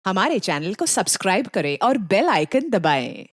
हमारे चैनल को सब्सक्राइब करें और बेल आइकन दबाएं।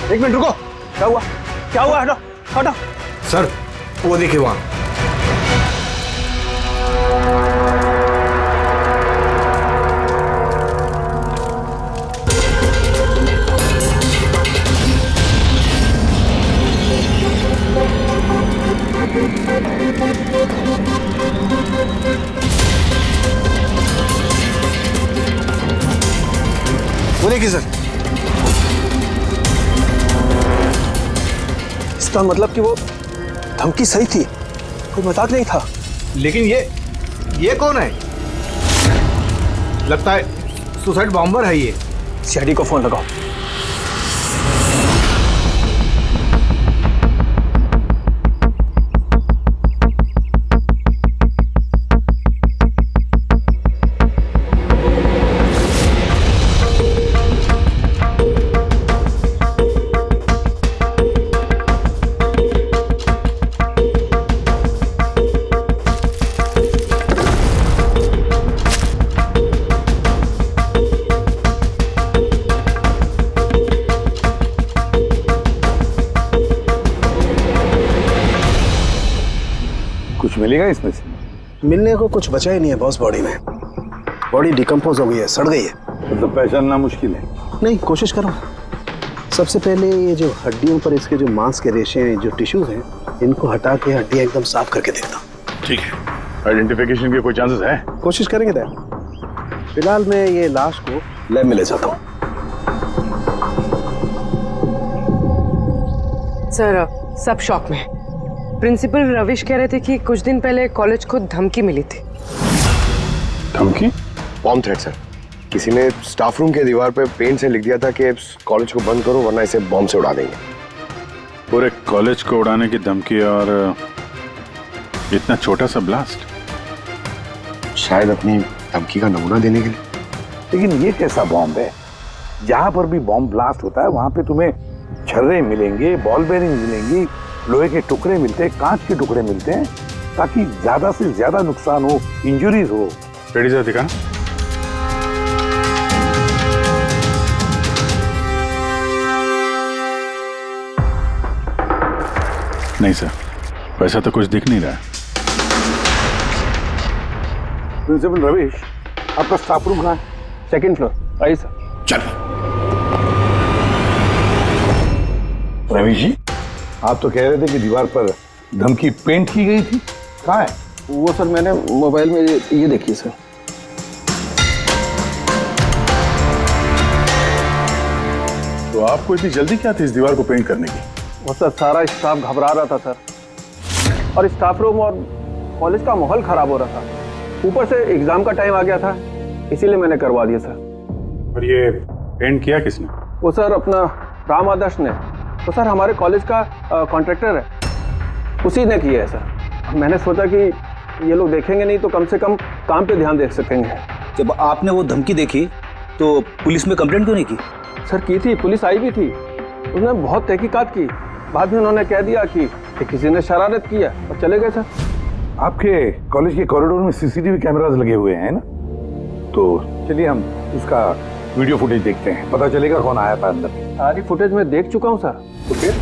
एक मिनट रुको। क्या हुआ? क्या हुआ? हटो हटो। सर वो देखिए वहां। वो देखिए सर। इसका मतलब कि वो धमकी सही थी, कोई मजाक नहीं था। लेकिन ये कौन है? लगता है सुसाइड बॉम्बर है ये। सीआईडी को फोन लगाओ। कुछ मिलेगा इसमें से? मिलने को कुछ बचा ही नहीं है बॉस। बॉडी में बॉडी डिकम्पोज हो गई है, सड़ गई है। मतलब पहचानना मुश्किल है। नहीं, कोशिश करो। सबसे पहले ये जो हड्डियों पर इसके जो मांस के रेशे हैं, जो टिश्यूज हैं, इनको हटा के हड्डियां एकदम साफ करके देखता हूँ। ठीक है। आइडेंटिफिकेशन के कोई चांसेस है? कोशिश करेंगे दया। फिलहाल मैं ये लाश को लैब में ले जाता हूँ। सर सब शॉक में। प्रिंसिपल रविश कह रहे थे कि कुछ दिन पहले कॉलेज को धमकी मिली थी। धमकी? Bomb threat sir. किसी ने स्टाफ रूम के दीवार पे पेंट से लिख दिया था कि कॉलेज को बंद करो वरना इसे बॉम्ब से उड़ा देंगे। पूरे कॉलेज को उड़ाने की धमकी और इतना छोटा सा ब्लास्ट? शायद अपनी धमकी का नमूना देने के लिए। लेकिन ये कैसा बॉम्ब है? जहां पर भी बॉम्ब ब्लास्ट होता है वहां पे तुम्हें छर्रे मिलेंगे, बॉल बेरिंग मिलेंगी, लोहे के टुकड़े मिलते हैं, कांच के टुकड़े मिलते हैं, ताकि ज्यादा से ज्यादा नुकसान हो, इंजरीज हो। रेडी सर, दिखा। नहीं सर, वैसा तो कुछ दिख नहीं रहा। प्रिंसिपल रविश, आपका स्टाफ रूम कहाँ है? Second floor. आइए सर। चलो। रविश जी, आप तो कह रहे थे कि दीवार पर धमकी पेंट की गई थी, कहाँ है? वो सर मैंने मोबाइल में ये देखिए सर। तो आपको इतनी जल्दी क्या थी इस दीवार को पेंट करने की? वो सर सारा स्टाफ घबरा रहा था सर, और स्टाफ रूम और कॉलेज का माहौल खराब हो रहा था। ऊपर से एग्जाम का टाइम आ गया था, इसीलिए मैंने करवा दिया सर। और ये पेंट किया किसने? वो सर अपना राम आदर्श ने। वो सर हमारे कॉलेज का कॉन्ट्रैक्टर है, उसी ने किया है सर। मैंने सोचा कि ये लोग देखेंगे नहीं तो कम से कम काम पे ध्यान दे सकेंगे। जब आपने वो धमकी देखी तो पुलिस में कंप्लेंट क्यों नहीं की? सर की थी, पुलिस आई भी थी, उसने बहुत तहकीकात की। बाद में उन्होंने कह दिया कि किसी ने शरारत किया और चले गए सर। आपके कॉलेज के कॉरिडोर में सीसीटीवी कैमरास लगे हुए हैं ना, तो चलिए हम उसका वीडियो फुटेज देखते हैं, पता चलेगा कौन आया था अंदर। सारी फुटेज मैं देख चुका हूँ सर। तो फिर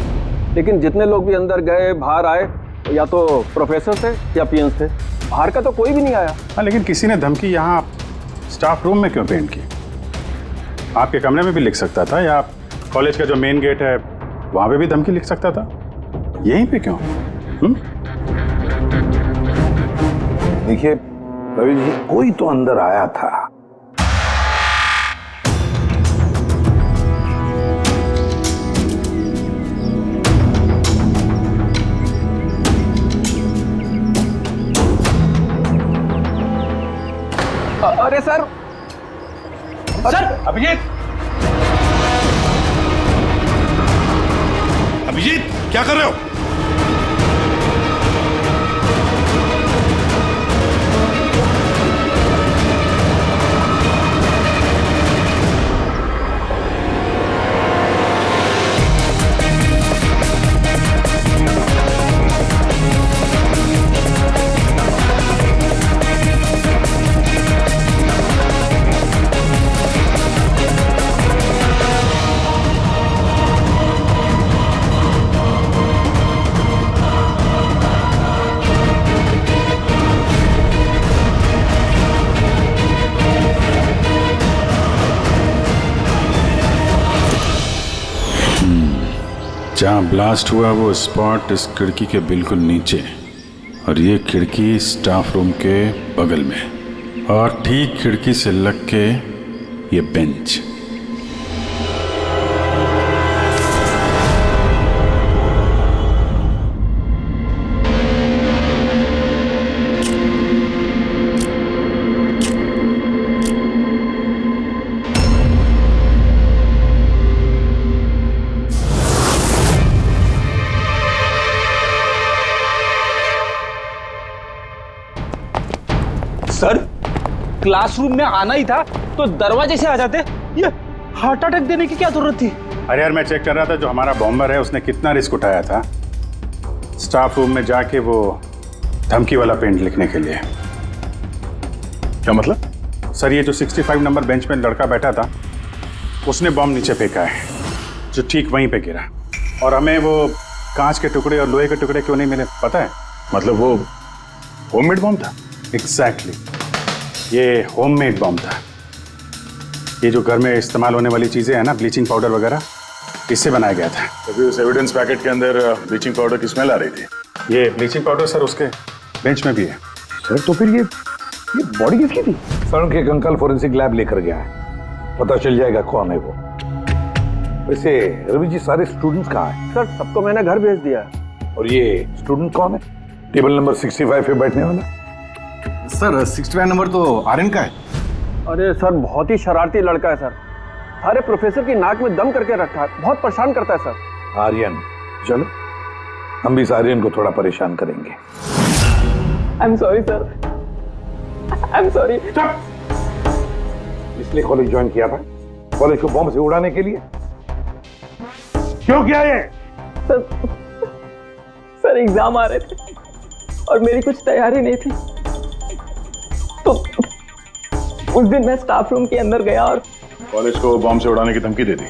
लेकिन जितने लोग भी अंदर गए बाहर आए, या तो प्रोफेसर थे या पीएन थे, बाहर का तो कोई भी नहीं आया। हाँ, लेकिन किसी ने धमकी यहाँ स्टाफ रूम में क्यों पेंट की? आपके कमरे में भी लिख सकता था, या कॉलेज का जो मेन गेट है वहाँ पे भी धमकी लिख सकता था। यहीं पे क्यों? देखिए रवि जी, कोई तो अंदर आया था। अरे सर, अभिजीत, अभिजीत क्या कर रहे हो? जहाँ ब्लास्ट हुआ वो स्पॉट इस खिड़की के बिल्कुल नीचे, और ये खिड़की स्टाफ रूम के बगल में, और ठीक खिड़की से लग के ये बेंच। सर, क्लासरूम में आना ही था तो दरवाजे से आ जाते। ये हार्ट अटैक देने की क्या जरूरत थी? अरे यार, मैं चेक कर रहा था जो हमारा बॉम्बर है उसने कितना रिस्क उठाया था स्टाफ रूम में जाके वो धमकी वाला पेंट लिखने के लिए। क्या मतलब? सर, ये जो 65 नंबर बेंच में लड़का बैठा था उसने बॉम्ब नीचे फेंका है, जो ठीक वहीं पे गिरा, और हमें वो कांच के टुकड़े और लोहे के टुकड़े क्यों नहीं मिले पता है? मतलब वो होममेड बॉम्ब था? एग्जैक्टली, ये होममेड बॉम्ब था। ये जो घर में इस्तेमाल होने वाली चीजें हैं ना, ब्लीचिंग पाउडर वगैरह, इससे बनाया गया था। तभी उस एविडेंस पैकेट के अंदर ब्लीचिंग पाउडर की स्मेल आ रही थी। ये ब्लीचिंग पाउडर सर उसके बेंच में भी है। सर तो फिर ये बॉडी किसकी थी? सर उनके एक अंकल फोरेंसिक लैब लेकर गया है, पता चल जाएगा कौन है वो। वैसे रवि जी, सारे स्टूडेंट्स कहाँ हैं? सर सबको मैंने घर भेज दिया है। और ये स्टूडेंट कौन है टेबल नंबर 65 पे बैठने वाला? सर 65 नंबर तो आर्यन का है। अरे सर, बहुत ही शरारती लड़का है सर। सारे प्रोफेसर की नाक में दम करके रखा है, बहुत परेशान करता है सर। आर्यन, चलो हम भी इस आर्यन को थोड़ा परेशान करेंगे। I am sorry sir, I am sorry. इसलिए कॉलेज ज्वाइन किया था, कॉलेज को बॉम्ब से उड़ाने के लिए? क्यों किया ये? सर एग्जाम आ रहे थे और मेरी कुछ तैयारी नहीं थी, तो उस दिन मैं स्टाफ रूम के अंदर गया और कॉलेज को बॉम्ब से उड़ाने की धमकी दे दी।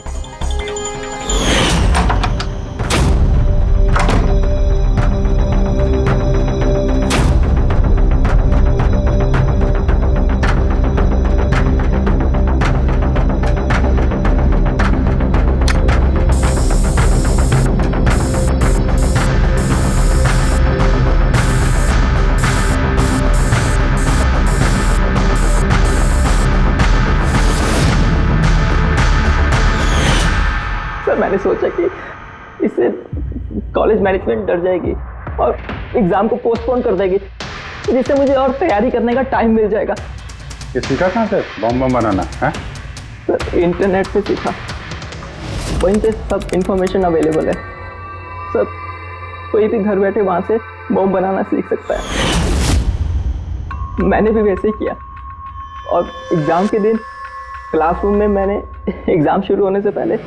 मैंने सोचा कि इससे कॉलेज मैनेजमेंट डर जाएगी और एग्जाम को पोस्टपोन कर देगी, जिससे मुझे और तैयारी करने का टाइम मिल जाएगा। ये सीखा कहाँ से बॉम्ब बनाना है? सर इंटरनेट से सीखा, वहीं पे सब इंफॉर्मेशन अवेलेबल है सर। कोई भी घर बैठे वहां से बॉम्ब बनाना सीख सकता है। मैंने भी वैसे ही किया और एग्जाम के दिन क्लासरूम में मैंने एग्जाम शुरू होने से पहले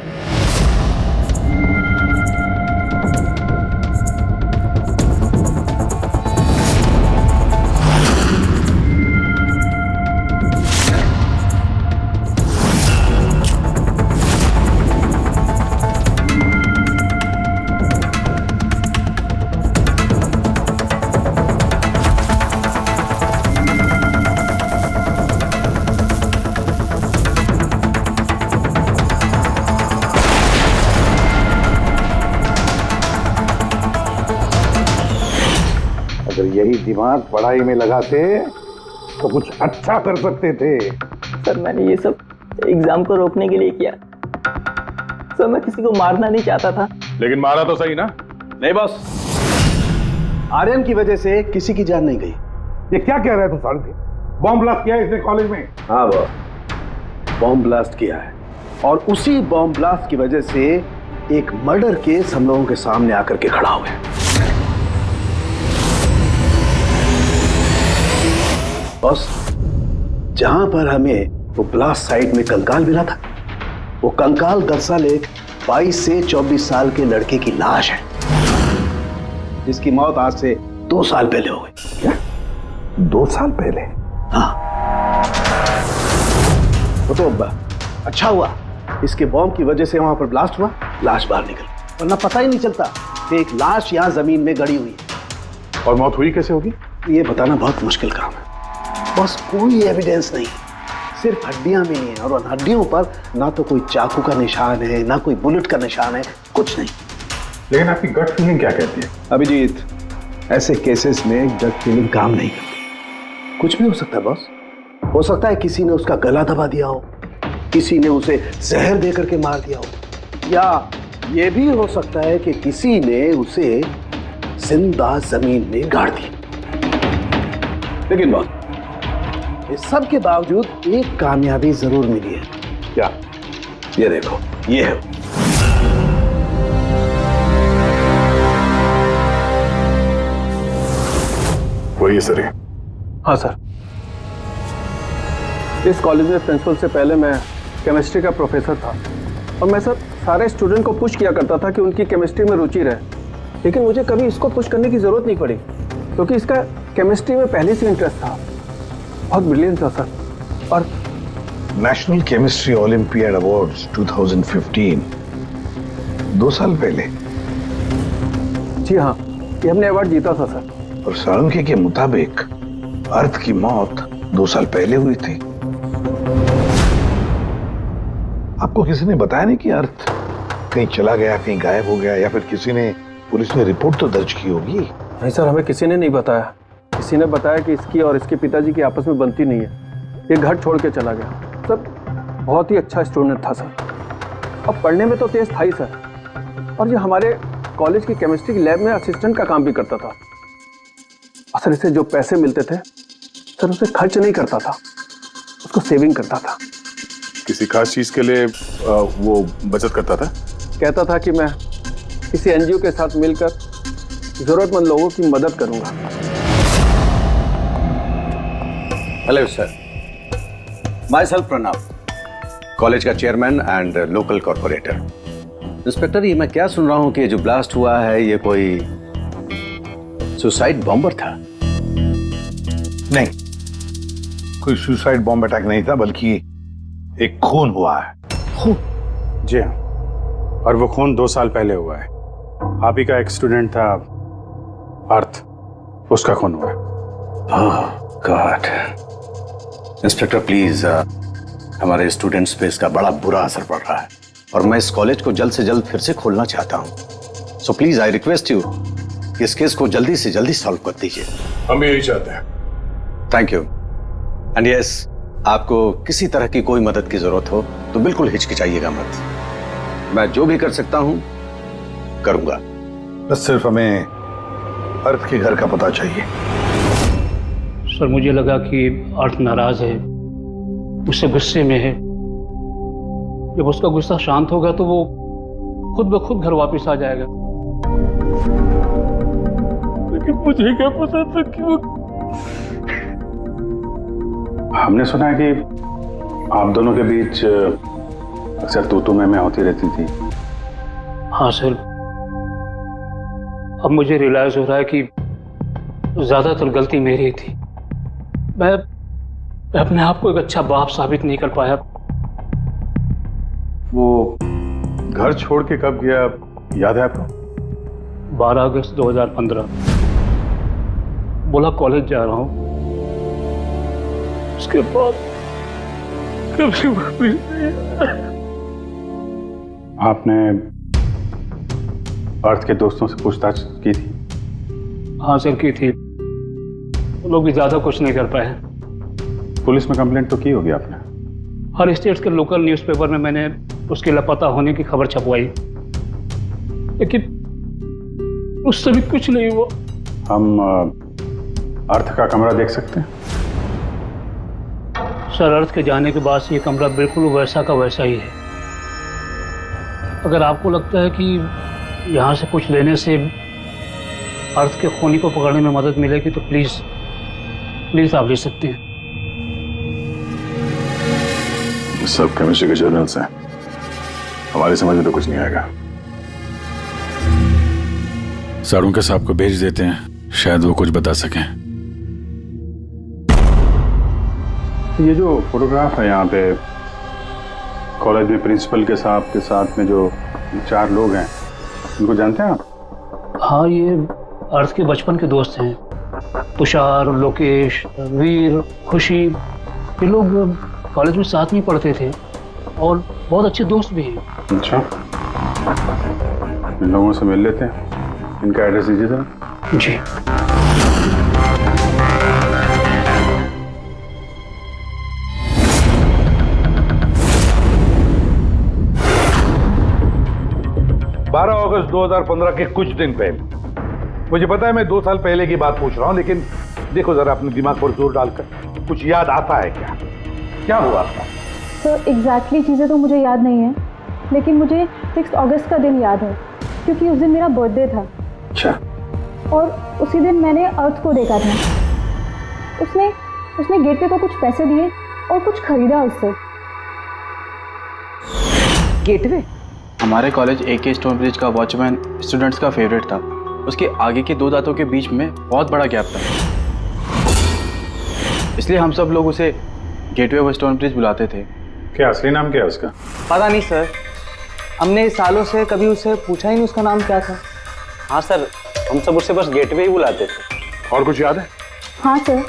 यही दिमाग पढ़ाई में लगाते तो कुछ अच्छा कर सकते थे। सर मैंने ये सब एग्जाम को रोकने के लिए किया। सर मैं किसी को मारना नहीं चाहता था। लेकिन मारा तो सही ना। नहीं बॉस, आर्यन की वजह से किसी की जान नहीं गई। ये क्या कह रहा है तू साढ़े? बॉम्ब ब्लास्ट किया है इसने कॉलेज में? हाँ बॉस, बॉम्ब ब्लास्ट किया है और उसी बॉम्ब ब्लास्ट की वजह से एक मर्डर केस हम लोगों के सामने आकर के खड़ा हुआ है। बॉस, जहां पर हमें वो ब्लास्ट साइट में कंकाल मिला था, वो कंकाल दरअसल एक 22 से 24 साल के लड़के की लाश है, जिसकी मौत आज से 2 साल पहले हो गई। क्या 2 साल पहले? हाँ, वो तो अच्छा हुआ इसके बॉम्ब की वजह से वहां पर ब्लास्ट हुआ, लाश बाहर निकल, वरना पता ही नहीं चलता कि एक लाश यहां जमीन में गड़ी हुई है। और मौत हुई कैसे होगी? ये बताना बहुत मुश्किल काम है बस। कोई एविडेंस नहीं, सिर्फ हड्डियां मिली हैं और उन हड्डियों पर ना तो कोई चाकू का निशान है, ना कोई बुलेट का निशान है, कुछ नहीं। लेकिन आपकी गट फीलिंग क्या कहती है? अभिजीत, ऐसे केसेस में गट फीलिंग काम नहीं करती। कुछ भी हो सकता है बॉस। हो सकता है किसी ने उसका गला दबा दिया हो, किसी ने उसे जहर दे करके मार दिया हो, या ये भी हो सकता है कि किसी ने उसे जिंदा जमीन में गाड़ दिया। लेकिन बॉस, इस सब के बावजूद एक कामयाबी जरूर मिली है। क्या? ये देखो, ये है। वही सर। हाँ सर, इस कॉलेज में प्रिंसिपल से पहले मैं केमिस्ट्री का प्रोफेसर था और मैं सर सारे स्टूडेंट को पुश किया करता था कि उनकी केमिस्ट्री में रुचि रहे, लेकिन मुझे कभी इसको पुश करने की जरूरत नहीं पड़ी क्योंकि इसका केमिस्ट्री में पहले से इंटरेस्ट था। बहुत ब्रिलियंट था सर। और नेशनल केमिस्ट्री ओलंपियाड अवार्ड्स 2015 2 साल पहले? जी हाँ, ये हमने अवार्ड जीता था सर। और साळुंखे के मुताबिक अर्थ की मौत 2 साल पहले हुई थी। आपको किसी ने बताया नहीं कि अर्थ कहीं चला गया, कहीं गायब हो गया, या फिर किसी ने, पुलिस ने रिपोर्ट तो दर्ज की होगी? नहीं सर, हमें किसी ने नहीं बताया। किसी ने बताया कि इसकी और इसके पिताजी की आपस में बनती नहीं है, ये घर छोड़ के चला गया। सर बहुत ही अच्छा स्टूडेंट था सर, और पढ़ने में तो तेज था ही सर। और ये हमारे कॉलेज की केमिस्ट्री की लैब में असिस्टेंट का काम भी करता था। और सर इसे जो पैसे मिलते थे सर, उसे खर्च नहीं करता था, उसको सेविंग करता था। किसी खास चीज के लिए वो बचत करता था? कहता था कि मैं किसी एनजीओ के साथ मिलकर जरूरतमंद लोगों की मदद करूंगा। Hello sir, myself Pranav, college का chairman and local corporator. Inspector, ये मैं क्या सुन रहा हूँ कि जो ब्लास्ट हुआ है ये कोई सुसाइड बॉम्बर था? नहीं, कोई सुसाइड बॉम्ब अटैक नहीं था, बल्कि एक खून हुआ है। खून? जी हाँ, और वो खून 2 साल पहले हुआ है। आप ही का एक स्टूडेंट था अर्थ, उसका खून हुआ है। गॉड। इंस्पेक्टर प्लीज, हमारे स्टूडेंट्स पे इसका बड़ा बुरा असर पड़ रहा है और मैं इस कॉलेज को जल्द से जल्द फिर से खोलना चाहता हूँ। So please I request you कि इस केस को जल्दी से जल्दी सॉल्व कर दीजिए। हम भी यही चाहते हैं। Thank you. एंड यस, आपको किसी तरह की कोई मदद की जरूरत हो तो बिल्कुल हिचकिचाइएगा मत। मैं जो भी कर सकता हूं करूंगा। बस सिर्फ हमें अर्थ के घर का पता चाहिए। सर मुझे लगा कि अर्थ नाराज है, उससे गुस्से में है। जब उसका गुस्सा शांत होगा तो वो खुद ब खुद घर वापस आ जाएगा। लेकिन मुझे क्या पता था कि वो... हमने सुना है कि आप दोनों के बीच अक्सर तू मैं होती रहती थी। हाँ सर, अब मुझे रियलाइज हो रहा है कि ज्यादातर गलती मेरी थी। मैं अपने आप को एक अच्छा बाप साबित नहीं कर पाया। वो घर छोड़ के कब गया, याद है आपको? 12 अगस्त 2015। बोला कॉलेज जा रहा हूं। उसके बाद कभी वापस नहीं आया। आपने अर्थ के दोस्तों से पूछताछ की थी? हाँ सर, की थी। लोग भी ज़्यादा कुछ नहीं कर पाए। पुलिस में कंप्लेंट तो की होगी आपने? हर स्टेट्स के लोकल न्यूज़पेपर में मैंने उसके लापता होने की खबर छपवाई, लेकिन उससे भी कुछ नहीं हुआ। हम अर्थ का कमरा देख सकते हैं? सर, अर्थ के जाने के बाद से ये कमरा बिल्कुल वैसा का वैसा ही है। अगर आपको लगता है कि यहाँ से कुछ लेने से अर्थ के खूनी को पकड़ने में मदद मिलेगी तो प्लीज आप ले सकते हैं। सब केमिस्ट्री के जर्नल्स हैं, हमारी समझ में तो कुछ नहीं आएगा। साड़ू साहब को भेज देते हैं, शायद वो कुछ बता सकें। ये जो फोटोग्राफ है यहाँ पे कॉलेज में प्रिंसिपल के साहब के साथ में जो 4 लोग हैं, उनको जानते हैं आप? हाँ, ये अर्थ के बचपन के दोस्त हैं। तुषार, लोकेश, वीर, खुशी, ये लोग कॉलेज में साथ में पढ़ते थे और बहुत अच्छे दोस्त भी हैं। अच्छा, इन लोगों से मिल लेते हैं। इनका एड्रेस दीजिए जरा। जी। अगस्त 2015 के कुछ दिन पहले, मुझे पता है मैं 2 साल पहले की बात पूछ रहा हूं, लेकिन देखो जरा अपने दिमाग पर जोर डालकर, कुछ याद आता है क्या? क्या हुआ था? सर, एग्जैक्टली चीज़ें तो मुझे याद नहीं है, लेकिन मुझे 6 अगस्त का दिन याद है क्योंकि उस दिन मेरा बर्थडे था। अच्छा। और उसी दिन मैंने अर्थ को देखा था। उसने गेटवे को कुछ पैसे दिए और कुछ खरीदा उससे। गेटवे? हमारे कॉलेज AK स्टोन ब्रिज का वॉचमैन स्टूडेंट्स का फेवरेट था। उसके आगे के 2 दांतों के बीच में बहुत बड़ा गैप था, इसलिए हम सब लोग उसे गेटवे ऑफ स्टोन ब्रिज बुलाते थे। क्या असली नाम क्या है उसका? पता नहीं सर, हमने सालों से कभी उससे पूछा ही नहीं उसका नाम क्या था। हाँ सर, हम सब उससे बस गेटवे ही बुलाते थे। और कुछ याद है? हाँ सर,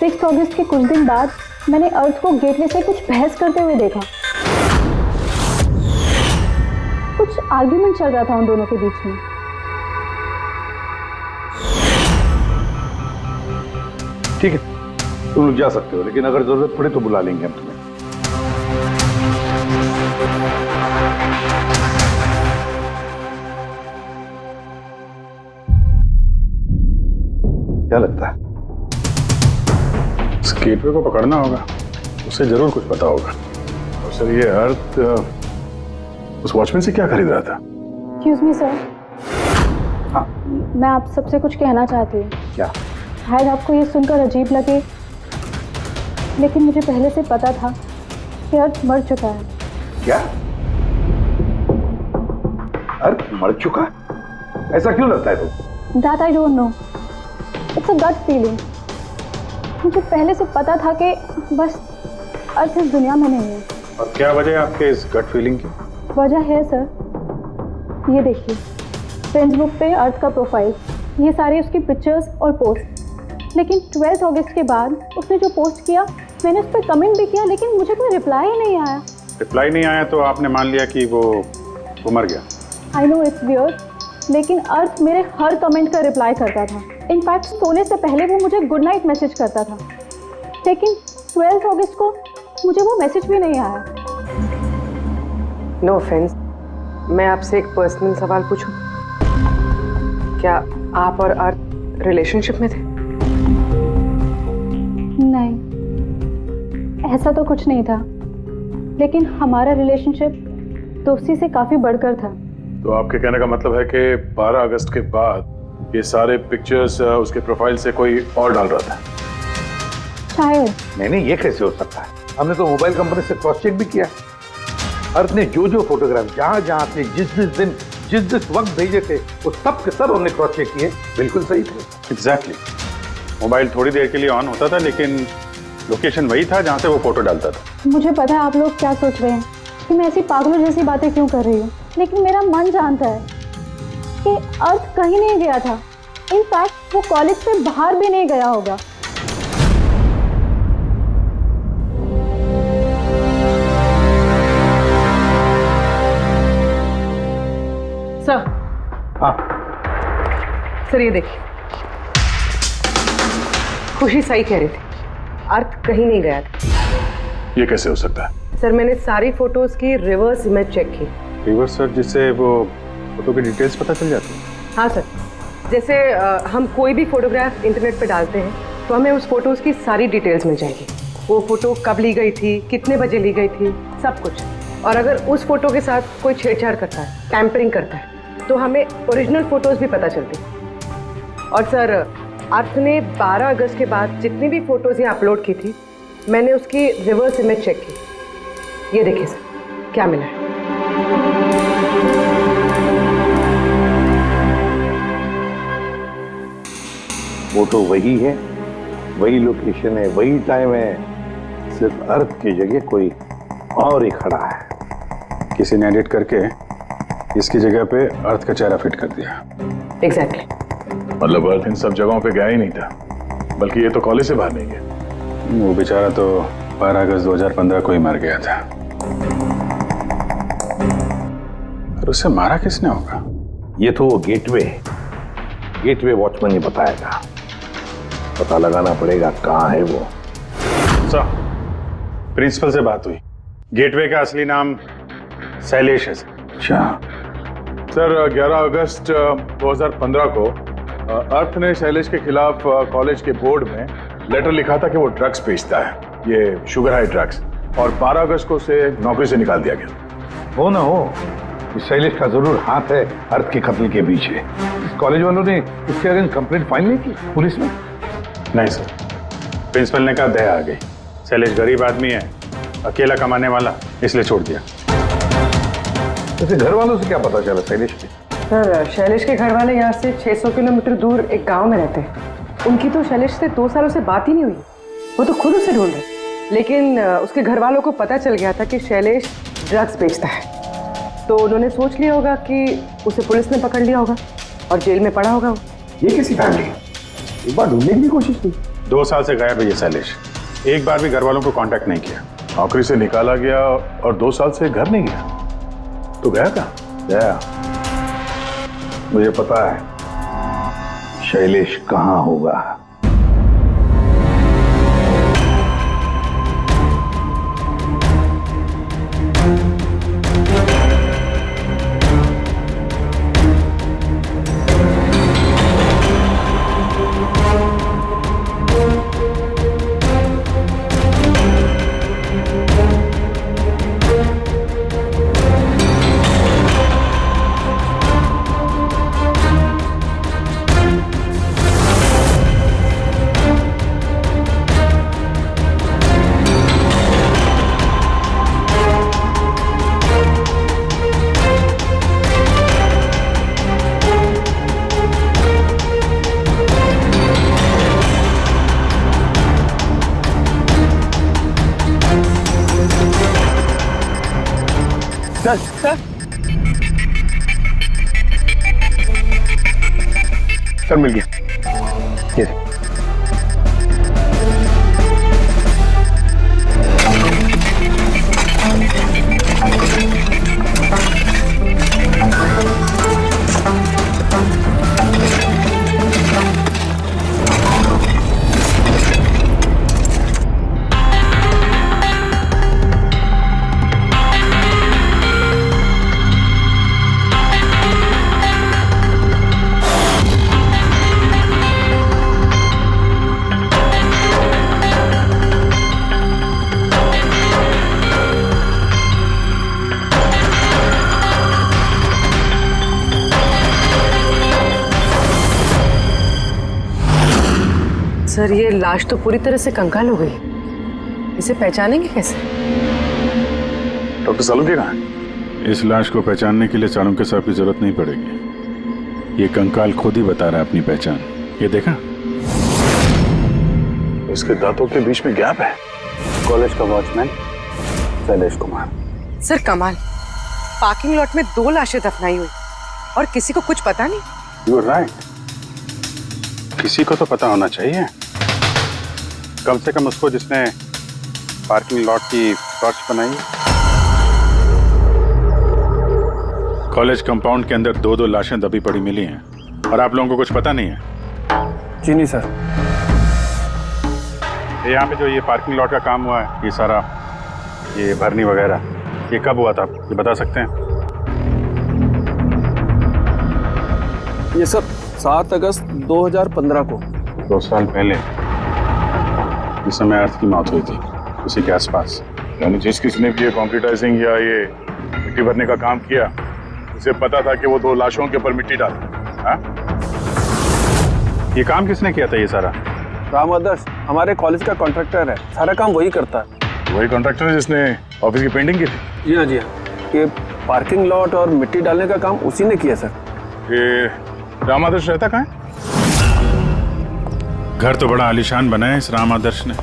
6 अगस्त के कुछ दिन बाद मैंने अर्थ को गेटवे से कुछ बहस करते हुए देखा। कुछ आर्ग्यूमेंट चल रहा था उन दोनों के बीच में। ठीक है, तुम लोग जा सकते हो, लेकिन अगर जरूरत पड़े तो बुला लेंगे हम तुम्हें। क्या लगता है? इस गेटवे को पकड़ना होगा, उसे जरूर कुछ पता होगा। और सर, ये अर्थ उस वॉचमैन से क्या खरीद रहा था? एक्सक्यूज मी सर, हाँ, मैं आप सबसे कुछ कहना चाहती हूँ। क्या? शायद आपको ये सुनकर अजीब लगे, लेकिन मुझे पहले से पता था कि अर्थ मर चुका है। क्या? अर्थ मर चुका? ऐसा क्यों लगता है तुम? That I don't know. It's a gut feeling. मुझे पहले से पता था कि बस अर्थ इस दुनिया में नहीं है। और क्या वजह है आपके इस गट फीलिंग की? वजह है सर, ये देखिए, फेसबुक पे अर्थ का प्रोफाइल, ये सारी उसकी पिक्चर्स और पोस्ट। लेकिन 12 अगस्त के बाद उसने जो पोस्ट किया, मैंने उस पर कमेंट भी किया, लेकिन मुझे कोई रिप्लाई ही नहीं आया। रिप्लाई नहीं आया तो आपने मान लिया कि वो मर गया? आई नो इट्स वियर्ड, लेकिन अर्थ मेरे हर कमेंट का रिप्लाई करता था। इनफैक्ट सोने से पहले वो मुझे गुड नाइट मैसेज करता था। लेकिन 12 अगस्त को मुझे वो मैसेज भी नहीं आया। नो ऑफेंस, मैं आपसे एक पर्सनल सवाल पूछूं? क्या आप और अर्थ रिलेशनशिप में थे? नहीं, ऐसा तो कुछ नहीं था, लेकिन हमारा रिलेशनशिप दोस्ती से काफी बढ़कर था। तो आपके कहने का मतलब है कि 12 अगस्त के बाद ये सारे पिक्चर्स उसके प्रोफाइल से कोई और डाल रहा था? शायद। नहीं, ये कैसे हो सकता है? हमने तो मोबाइल कंपनी से क्रॉस चेक भी किया। अर्थ ने जो फोटोग्राफ जहां से जिस वक्त भेजे थे, वो सब के सब हमने क्रॉस चेक किए, बिल्कुल सही थे। एग्जैक्टली। मोबाइल थोड़ी देर के लिए ऑन होता था, लेकिन लोकेशन वही था जहां से वो फोटो डालता था। मुझे पता है आप लोग क्या सोच रहे हैं कि मैं ऐसी पागलों जैसी बातें क्यों कर रही हूँ, लेकिन मेरा मन जानता है कि अर्थ कहीं नहीं गया था। इनफैक्ट वो कॉलेज से बाहर भी नहीं गया होगा। सर। हाँ सर, ये देखिए, खुशी सही कह रही थी, अर्थ कहीं नहीं गया था। ये कैसे हो सकता है? सर मैंने सारी फोटोज की रिवर्स इमेज चेक की। रिवर्स सर, जिससे वो फोटो की डिटेल्स पता चल जाती है? हाँ सर, जैसे हम कोई भी फोटोग्राफ इंटरनेट पे डालते हैं तो हमें उस फोटोज की सारी डिटेल्स मिल जाएगी। वो फोटो कब ली गई थी, कितने बजे ली गई थी, सब कुछ। और अगर उस फोटो के साथ कोई छेड़छाड़ करता है, टैंपरिंग करता है, तो हमें ओरिजिनल फोटोज भी पता चलती। और सर अर्थ ने 12 अगस्त के बाद जितनी भी फोटोज यहाँ अपलोड की थी, मैंने उसकी रिवर्स इमेज चेक की। ये देखिए सर क्या मिला है। फोटो वही है, वही लोकेशन है, वही टाइम है, सिर्फ अर्थ की जगह कोई और ही खड़ा है। किसी ने एडिट करके इसकी जगह पे अर्थ का चेहरा फिट कर दिया। एग्जैक्टली। मतलब अर्थ इन सब जगहों पे गया ही नहीं था, बल्कि ये तो कॉलेज से बाहर नहीं गया। वो बेचारा तो 12 अगस्त 2015 को ही मर गया था। और उसे मारा किसने होगा? ये तो वो गेटवे वॉचमैन ही बताएगा। पता लगाना पड़ेगा कहाँ है वो। सर, प्रिंसिपल से बात हुई। गेटवे का असली नाम शैलेश है। अच्छा सर 11 अगस्त 2015 को अर्थ ने शैलेश के खिलाफ कॉलेज के बोर्ड में लेटर लिखा था कि वो ड्रग्स बेचता है, ये शुगर हाई ड्रग्स। और 12 अगस्त को उसे नौकरी से निकाल दिया गया। हो ना हो, इस शैलेश का जरूर हाथ है अर्थ के कत्ल के पीछे। इस कॉलेज वालों ने इसके अगेंस्ट कंप्लेंट फाइल नहीं की पुलिस में? नहीं सर, प्रिंसिपल ने कहा दया आ गई। शैलेश गरीब आदमी है, अकेला कमाने वाला, इसलिए छोड़ दिया। जैसे घर वालों से क्या पता चला शैलेश के? सर शैलेश के घर वाले यहाँ से 600 किलोमीटर दूर एक गांव में रहते हैं। उनकी तो शैलेश से 2 सालों से बात ही नहीं हुई। वो तो खुद उसे ढूंढ रहे, लेकिन उसके घर वालों को पता चल गया था कि शैलेश ड्रग्स बेचता है। तो उन्होंने सोच लिया होगा कि उसे पुलिस ने पकड़ लिया होगा और जेल में पड़ा होगा। ये कैसी फैमिली? एक बार ढूंढने की कोशिश की। 2 साल से गायब है ये शैलेश। एक बार भी घर वालों को कांटेक्ट नहीं किया। नौकरी से निकाला गया और 2 साल से घर नहीं गया, तो गया कहाँ? गया, मुझे पता है शैलेश कहाँ होगा। सर मिल गया। ये सर ये लाश तो पूरी तरह से कंकाल हो गई। इसे पहचानेंगे कैसे? डॉक्टर सालुंके कहाँ है? इस लाश को पहचानने के लिए चाणक्य साहब की जरूरत नहीं पड़ेगी। ये कंकाल खुद ही बता रहा है अपनी पहचान। ये देखा, इसके दांतों के बीच में गैप है। कॉलेज का वॉचमैन शैलेश कुमार। सर कमाल, पार्किंग लॉट में 2 लाशें दफनाई हुई और किसी को कुछ पता नहीं। यू आर राइट, किसी को तो पता होना चाहिए, कम से कम उसको जिसने पार्किंग लॉट की फर्श बनाई। कॉलेज कंपाउंड के अंदर 2-2 लाशें दबी पड़ी मिली हैं और आप लोगों को कुछ पता नहीं है? जी नहीं सर। यहाँ पे जो ये पार्किंग लॉट का काम हुआ है, ये सारा ये भरनी वगैरह, ये कब हुआ था, ये बता सकते हैं? ये सर 7 अगस्त 2015 को। 2 साल पहले, जिस समय अर्थ की मौत हुई थी, उसी के आसपास। यानी जिस किसने भी ये कंक्रीटाइजिंग या ये मिट्टी भरने का काम किया, उसे पता था कि वो 2 लाशों के ऊपर मिट्टी डाले। हाँ? ये काम किसने किया था ये सारा? राम आदर्श हमारे कॉलेज का कॉन्ट्रैक्टर है, सारा काम वही करता है। वही कॉन्ट्रैक्टर है जिसने ऑफिस की पेंटिंग की थी? जी हाँ जी हाँ, ये पार्किंग लॉट और मिट्टी डालने का काम उसी ने किया सर। ये राम आदर्श रहता कहाँ है? घर तो बड़ा आलीशान बना है इस राम आदर्श ने।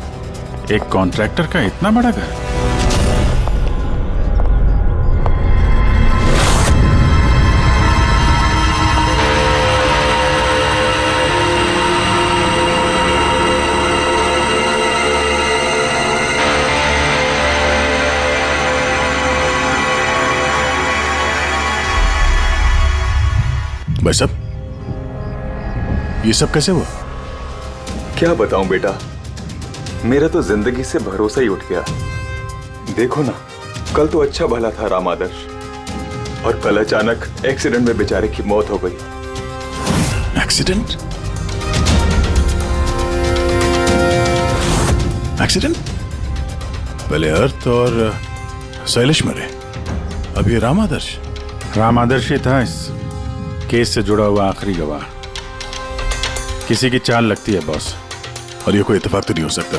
एक कॉन्ट्रैक्टर का इतना बड़ा घर। भाई साहब, ये सब कैसे हुआ? क्या बताऊं बेटा, मेरा तो जिंदगी से भरोसा ही उठ गया। देखो ना, कल तो अच्छा भला था राम आदर्श, और कल अचानक एक्सीडेंट में बेचारे की मौत हो गई। एक्सीडेंट? एक्सीडेंट? पहले अर्थ और शैलेश मरे, अब ये राम आदर्श। राम आदर्श ही था इस केस से जुड़ा हुआ आखिरी गवाह। किसी की चाल लगती है बॉस। और ये कोई इत्तेफाक तो नहीं हो सकता।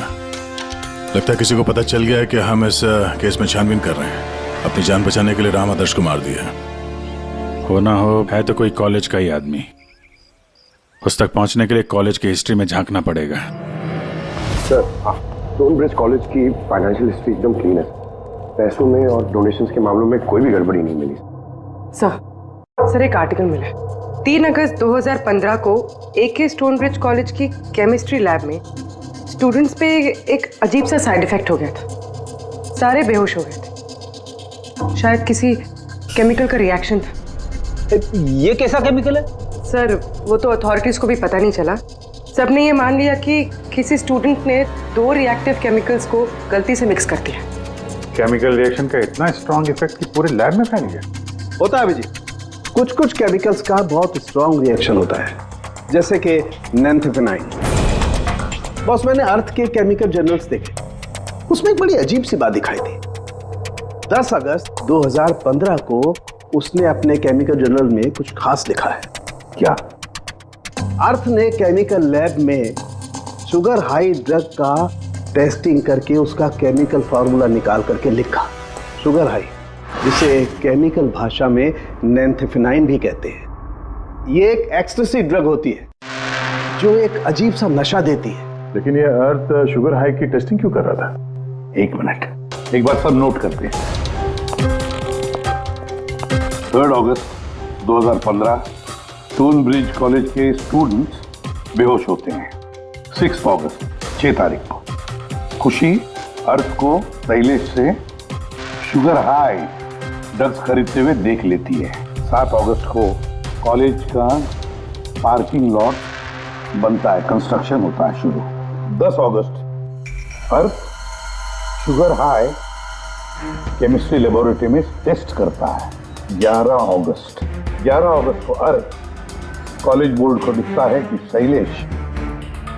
लगता है किसी को पता चल गया है कि हम इस केस में छानबीन कर रहे हैं। अपनी जान बचाने के लिए राम आदर्श को मार दिया। हो ना हो, है तो कोई कॉलेज का ही आदमी। उस तक पहुंचने के लिए कॉलेज की हिस्ट्री में झांकना पड़ेगा। सर, स्टोनब्रिज कॉलेज की फाइनेंशियल हिस्ट्री एकदम क्लीन है। पैसों में और डोनेशंस के मामलों में कोई भी गड़बड़ी नहीं मिली। सर एक आर्टिकल मिला है। 3 अगस्त 2015 को AK स्टोनब्रिज कॉलेज की केमिस्ट्री लैब में स्टूडेंट्स पे एक अजीब सा साइड इफेक्ट हो गया था। सारे बेहोश हो गए थे। शायद किसी केमिकल का रिएक्शन था। ये कैसा केमिकल है? सर वो तो अथॉरिटीज को भी पता नहीं चला। सबने ये मान लिया कि किसी स्टूडेंट ने 2 रिएक्टिव केमिकल्स को गलती से मिक्स कर दिया। केमिकल रिएक्शन का इतना स्ट्रॉन्ग इफेक्ट कि पूरे लैब में फैल गया। होता है अभिजीत, कुछ केमिकल्स का बहुत स्ट्रॉन्ग रिएक्शन होता है, जैसे कि नैंथेफेनाइन। बॉस, मैंने अर्थ के केमिकल जर्नल्स देखे, उसमें एक बड़ी अजीब सी बात दिखाई थी। 10 अगस्त 2015 को उसने अपने केमिकल जर्नल में कुछ खास लिखा है। क्या? अर्थ ने केमिकल लैब में शुगर हाई ड्रग का टेस्टिंग करके उसका केमिकल फार्मूला निकाल करके लिखा। शुगर हाई, जिसे केमिकल भाषा में नैंथेफेनाइन भी कहते हैं। ये एक एक्सटेसी ड्रग होती है जो एक अजीब सा नशा देती है। लेकिन ये अर्थ शुगर हाई की टेस्टिंग क्यों कर रहा था? 1 मिनट, एक बात सब नोट करते हैं। 3 अगस्त 2015 स्टोनब्रिज कॉलेज के स्टूडेंट्स बेहोश होते हैं। 6 अगस्त 6 तारीख को खुशी अर्थ को शैलेश से शुगर हाई ड्रग्स खरीदते हुए देख लेती है। 7 अगस्त को कॉलेज का पार्किंग लॉट बनता है, कंस्ट्रक्शन होता है शुरू। 10 अगस्त अर्थ शुगर हाई केमिस्ट्री लेबोरेटरी में टेस्ट करता है। 11 अगस्त को अर्थ कॉलेज बोर्ड को दिखता है कि शैलेश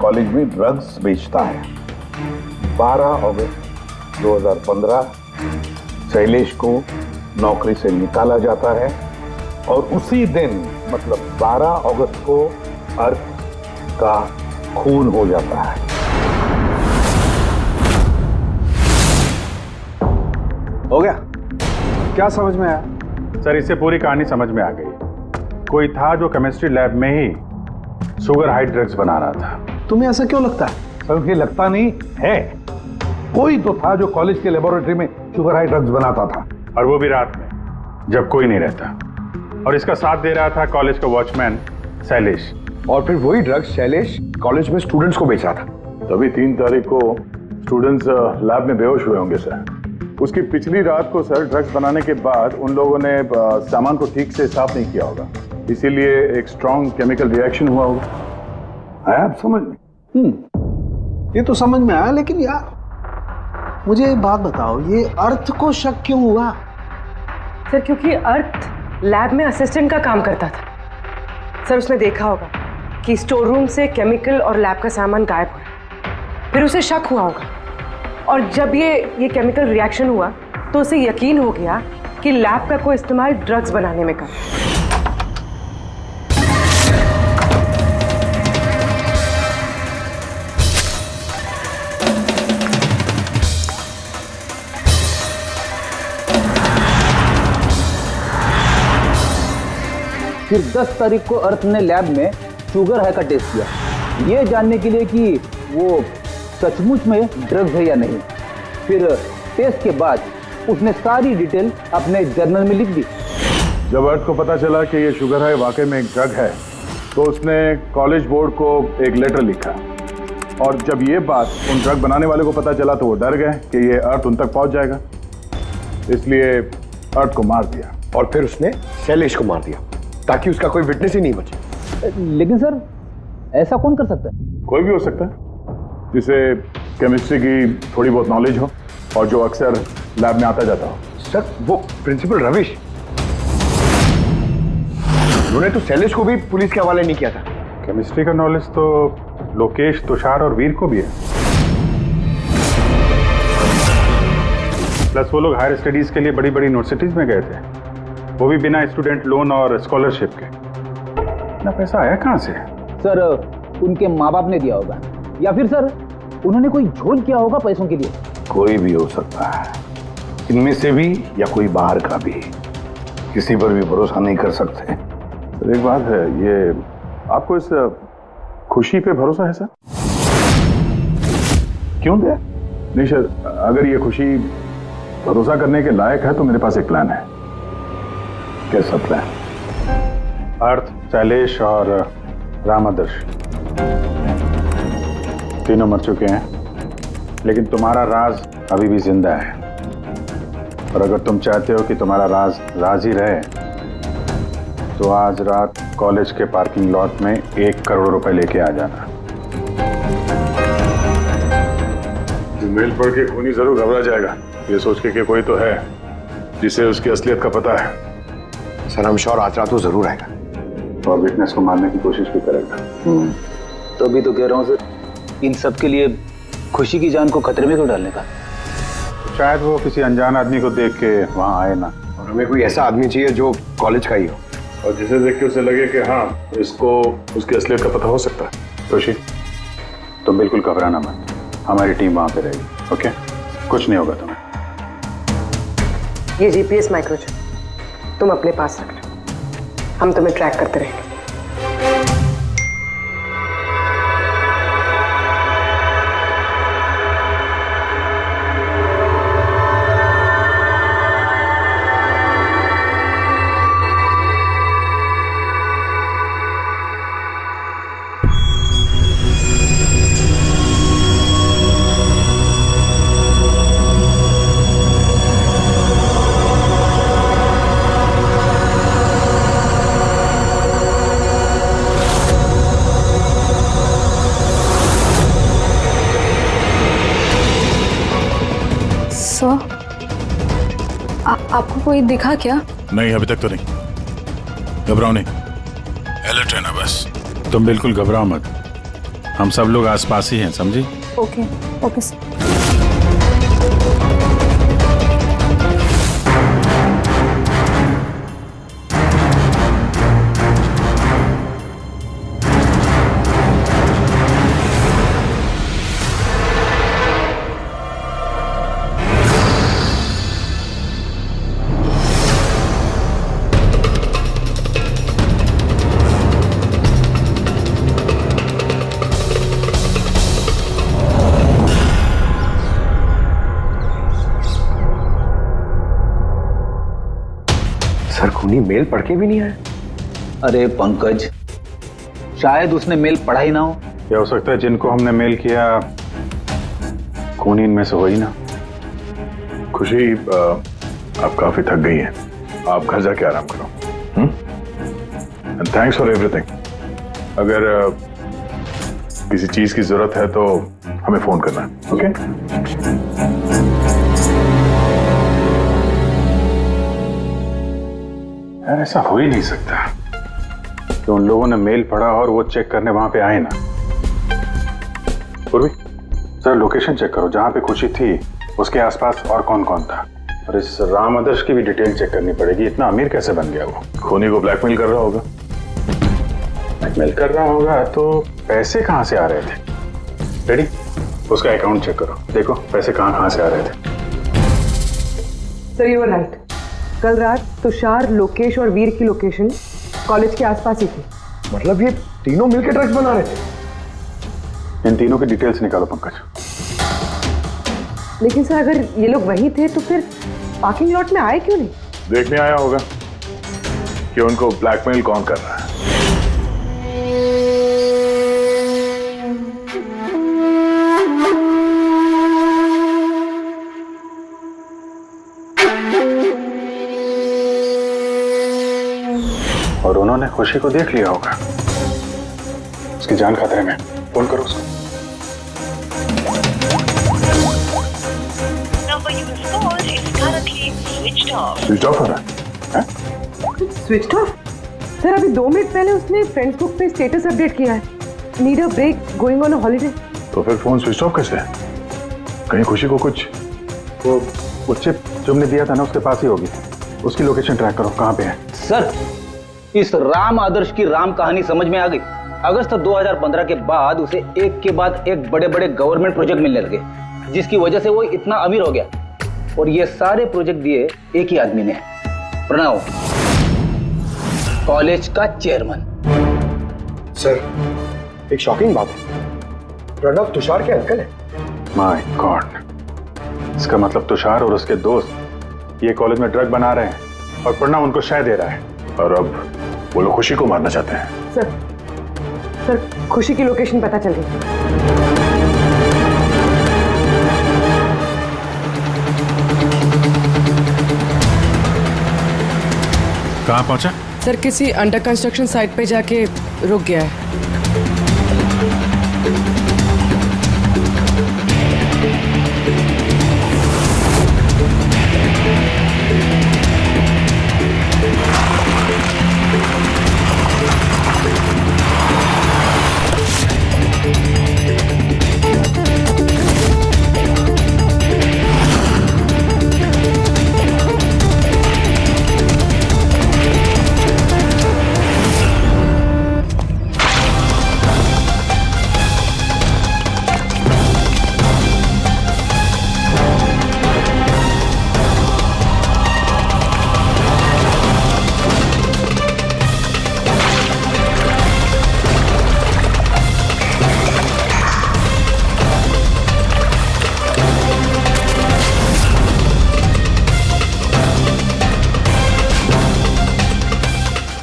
कॉलेज में ड्रग्स बेचता है। 12 अगस्त 2015 शैलेश को नौकरी से निकाला जाता है और उसी दिन मतलब 12 अगस्त को अर्थ का खून हो जाता है। हो गया? क्या समझ में आया? सर, इससे पूरी कहानी समझ में आ गई। कोई था जो केमिस्ट्री लैब में ही शुगर हाई ड्रग्स बना रहा था। तुम्हें ऐसा क्यों लगता है? सर, ये लगता नहीं है, कोई तो था जो कॉलेज के लेबोरेटरी में शुगर हाई ड्रग्स बनाता था, और वो भी रात में जब कोई नहीं रहता। और इसका साथ दे रहा था कॉलेज का वॉचमैन शैलेश। और फिर वही ड्रग्स शैलेश कॉलेज में स्टूडेंट्स को बेचा था। तभी 3 तारीख को स्टूडेंट्स लैब में बेहोश हुए होंगे सर। उसकी पिछली रात को सर ड्रग्स बनाने के बाद उन लोगों ने सामान को ठीक से साफ नहीं किया होगा, इसीलिए एक स्ट्रॉन्ग केमिकल रिएक्शन हुआ होगा। आया आप समझ में? ये तो समझ में आया, लेकिन यार मुझे एक बात बताओ, ये अर्थ को शक क्यों हुआ? सर क्योंकि अर्थ लैब में असिस्टेंट का काम करता था। सर उसने देखा होगा कि स्टोर रूम से केमिकल और लैब का सामान गायब हो रहा, फिर उसे शक हुआ होगा, और जब ये केमिकल रिएक्शन हुआ तो उसे यकीन हो गया कि लैब का कोई इस्तेमाल ड्रग्स बनाने में कर रहा है। फिर 10 तारीख को अर्थ ने लैब में शुगर हाई का टेस्ट किया, ये जानने के लिए कि वो सचमुच में ड्रग्स है या नहीं। फिर टेस्ट के बाद उसने सारी डिटेल अपने जर्नल में लिख दी। जब अर्थ को पता चला कि ये शुगर हाई वाकई में एक ड्रग है, तो उसने कॉलेज बोर्ड को एक लेटर लिखा, और जब ये बात उन ड्रग बनाने वाले को पता चला तो वो डर गए कि ये अर्थ उन तक पहुंच जाएगा, इसलिए अर्थ को मार दिया। और फिर उसने शैलेश को मार दिया ताकि उसका कोई विटनेस ही नहीं बचे। लेकिन सर ऐसा कौन कर सकता है? कोई भी हो सकता है जिसे केमिस्ट्री की थोड़ी बहुत नॉलेज हो और जो अक्सर लैब में आता जाता हो। सर वो प्रिंसिपल रविश, उन्होंने तो शैलेश को भी पुलिस के हवाले नहीं किया था। केमिस्ट्री का नॉलेज तो लोकेश, तुषार और वीर को भी है। प्लस वो लोग हायर स्टडीज के लिए बड़ी बड़ी यूनिवर्सिटीज में गए थे, वो भी बिना स्टूडेंट लोन और स्कॉलरशिप के। इतना पैसा आया कहाँ से? सर उनके माँ बाप ने दिया होगा, या फिर सर उन्होंने कोई झोल किया होगा पैसों के लिए। कोई भी हो सकता है, इनमें से भी या कोई बाहर का भी। किसी पर भी भरोसा नहीं कर सकते। एक बात है, ये आपको इस खुशी पे भरोसा है सर? क्यों दे? नहीं सर, अगर ये खुशी भरोसा करने के लायक है तो मेरे पास एक प्लान है। कैसा प्लान? अर्थ, शैलेश और राम आदर्श तीनों मर चुके हैं, लेकिन तुम्हारा राज अभी भी जिंदा है। और अगर तुम चाहते हो कि तुम्हारा राज राज ही रहे, तो आज रात कॉलेज के पार्किंग लॉट में 1 करोड़ रुपए लेके आ जाना। मेल पढ़ के खूनी जरूर घबरा जाएगा, ये सोच के कि कोई तो है जिसे उसकी असलियत का पता है। सर हम श्योर आज रात तो जरूर आएगा और विटनेस को मारने की कोशिश भी करेगा। तो अभी तो कह रहा हूँ सर, इन सब के लिए खुशी की जान को खतरे में क्यों डालने का? शायद वो किसी अनजान आदमी को देख के वहां आए ना। और हमें कोई ऐसा आदमी चाहिए जो कॉलेज का ही हो, और जिसे देख के उसे लगे कि हाँ, इसको उसकी असलियत का पता हो सकता है। खुशी, तुम बिल्कुल घबराना मत, हमारी टीम वहां पे रहेगी। ओके, कुछ नहीं होगा तुम्हें। ये जीपीएस माइक्रोचिप तुम अपने पास रखना, हम तुम्हें ट्रैक करते रहेंगे। आपको कोई दिखा क्या? नहीं, अभी तक तो नहीं। घबराओ नहीं, अलर्ट रहना बस। तुम बिल्कुल घबराओ मत, हम सब लोग आसपास ही हैं, समझी? Okay okay sir. सर खूनी मेल पढ़ के भी नहीं आया। अरे पंकज, शायद उसने मेल पढ़ा ही ना हो। क्या हो सकता है जिनको हमने मेल किया खूनी इनमें से हो ही ना। खुशी, आप काफी थक गई हैं, आप घर जाके आराम करो। Thanks for everything. अगर किसी चीज की जरूरत है तो हमें फोन करना है, ओके? यार ऐसा हो ही नहीं सकता कि उन लोगों ने मेल पढ़ा और वो चेक करने वहां पे आए ना। पूर्वी सर लोकेशन चेक करो, जहां पे खुशी थी उसके आसपास और कौन कौन था। और इस राम आदर्श की भी डिटेल चेक करनी पड़ेगी। इतना अमीर कैसे बन गया वो? खूनी को ब्लैकमेल कर रहा होगा। ब्लैकमेल कर रहा होगा तो पैसे कहाँ से आ रहे थे? रेडी, उसका अकाउंट चेक करो, देखो पैसे कहाँ से आ रहे थे। Sir you are right. कल रात तुषार, लोकेश और वीर की लोकेशन कॉलेज के आसपास ही थी। मतलब ये तीनों मिलकर ड्रग्स बना रहे थे? इन तीनों की डिटेल्स निकालो पंकज। लेकिन सर अगर ये लोग वही थे तो फिर पार्किंग लॉट में आए क्यों नहीं? देखने आया होगा कि उनको ब्लैकमेल कौन कर रहा है। और उन्होंने खुशी को देख लिया होगा, उसकी जान खतरे में। फोन करो उसको। स्विच ऑफ हो रहा है? Switch off? सर अभी 2 मिनट पहले उसने फ्रेंड्स बुक पे स्टेटस अपडेट किया है, need a break, going on a holiday. तो फिर फोन स्विच ऑफ कैसे है? कहीं खुशी को कुछ वो चिप जो हमने दिया था ना उसके पास ही होगी। उसकी लोकेशन ट्रैक करो, कहाँ पे है? सर इस राम आदर्श की राम कहानी समझ में आ गई। अगस्त 2015 के बाद उसे एक के बाद एक बड़े बड़े गवर्नमेंट प्रोजेक्ट मिलने लगे, जिसकी वजह से वो इतना अमीर हो गया। और ये सारे प्रोजेक्ट दिए एक ही आदमी ने, प्रणव, कॉलेज का चेयरमैन। सर एक शॉकिंग बात है, प्रणव तुषार के अंकल है। माय गॉड, इसका मतलब तुषार और उसके दोस्त ये कॉलेज में ड्रग बना रहे हैं और प्रणव उनको शय दे रहा है। और अब वो लोग खुशी को मारना चाहते हैं। सर खुशी की लोकेशन पता चल गई। कहाँ पहुंचा? सर किसी अंडर कंस्ट्रक्शन साइट पे जाके रुक गया है।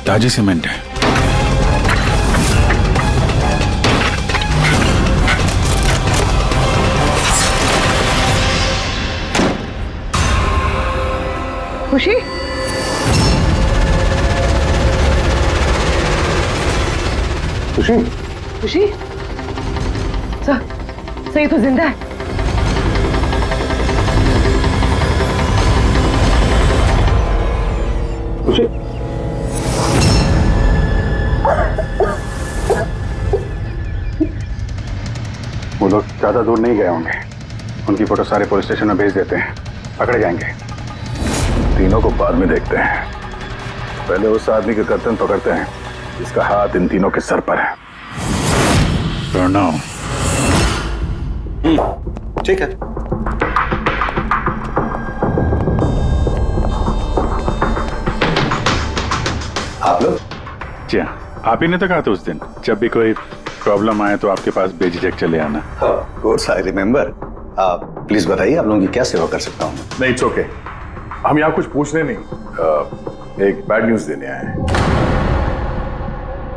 ताजी सीमेंट है। खुशी? खुशी? खुशी? सर ये तो जिंदा है। खुशी? वो लोग ज्यादा दूर नहीं गए होंगे, उनकी फोटो सारे पुलिस स्टेशन में भेज देते हैं, पकड़े जाएंगे। तीनों को बाद में देखते हैं, पहले उस आदमी के गर्दन पकड़ते हैं जिसका हाथ इन तीनों के सर पर है। प्रणव। ठीक है। आप लोग? जी हाँ, आप ही ने तो कहा था उस दिन, जब भी कोई प्रॉब्लम आए तो आपके पास बेझिझक चले आना। Of course I remember. Please बताइए आप लोगों की क्या सेवा कर सकता हूँ? नहीं, इट्स ओके। हम यहाँ कुछ पूछने नहीं, एक बैड न्यूज देने आए हैं।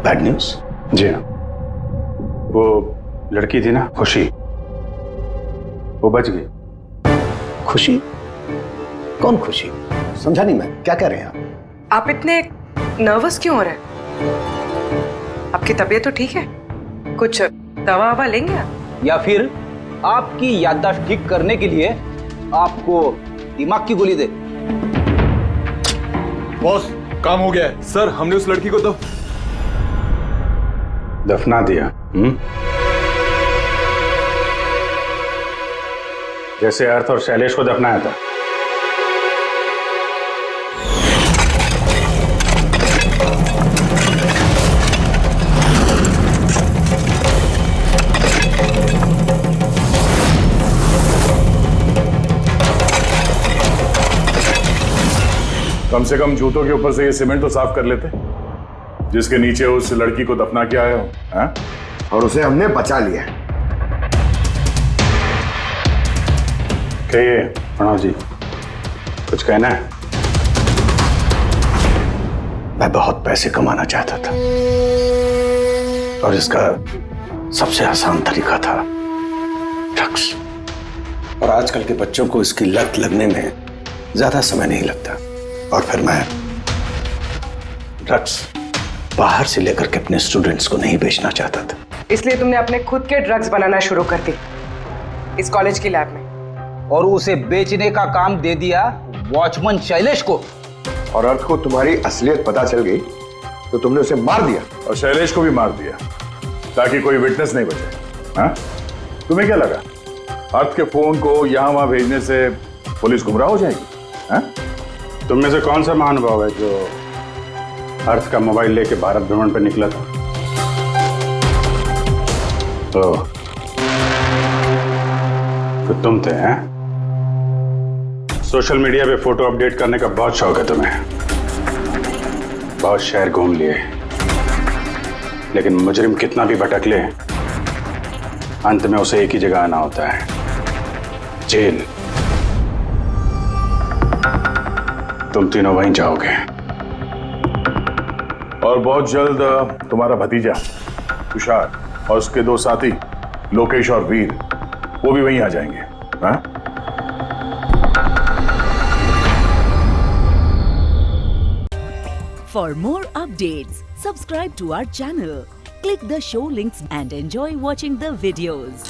Bad news? जी हाँ, वो लड़की थी ना खुशी, वो बच गई। खुशी? कौन खुशी? समझा नहीं मैं, क्या कह रहे हैं आप इतने नर्वस क्यों हो रहे हैं? आपकी तबीयत तो ठीक है? कुछ दवा ववा लेंगे आप? या फिर आपकी याददाश्त ठीक करने के लिए आपको दिमाग की गोली दे। बॉस काम हो गया है सर, हमने उस लड़की को दफना दिया। जैसे अर्थ और शैलेश को दफनाया था। कम से कम जूतों के ऊपर से ये सीमेंट तो साफ कर लेते, जिसके नीचे उस लड़की को दफना किया है हाँ? और उसे हमने बचा लिया है। कहिए प्रणव जी, कुछ कहना है? मैं बहुत पैसे कमाना चाहता था और इसका सबसे आसान तरीका था ड्रग्स। और आजकल के बच्चों को इसकी लत लगने में ज्यादा समय नहीं लगता। और फिर मैं ड्रग्स बाहर से लेकर के अपने स्टूडेंट्स को नहीं बेचना चाहता था। इसलिए तुमने अपने खुद के ड्रग्स बनाना शुरू कर दी इस कॉलेज की लैब में। और उसे बेचने का काम दे दिया वॉचमैन शैलेश को। और अर्थ को तुम्हारी असलियत पता चल गई तो तुमने उसे मार दिया। और शैलेश को भी मार दिया ताकि कोई विटनेस नहीं बचे। हाँ? तुम्हें क्या लगा अर्थ के फोन को यहां वहां भेजने से पुलिस गुमराह हो जाएगी? हाँ? तुम में से कौन सा महानुभाव है जो अर्थ का मोबाइल लेके भारत भ्रमण पर निकला था? तो तुम थे हैं? सोशल मीडिया पे फोटो अपडेट करने का बहुत शौक है तुम्हें। बहुत शहर घूम लिए, लेकिन मुजरिम कितना भी भटक ले अंत में उसे एक ही जगह आना होता है, जेल। तुम तीनों वहीं जाओगे। और बहुत जल्द तुम्हारा भतीजा तुषार और उसके दो साथी लोकेश और वीर वो भी वहीं आ जाएंगे। हाँ? For more updates, subscribe to our channel, click the show links and enjoy watching the videos.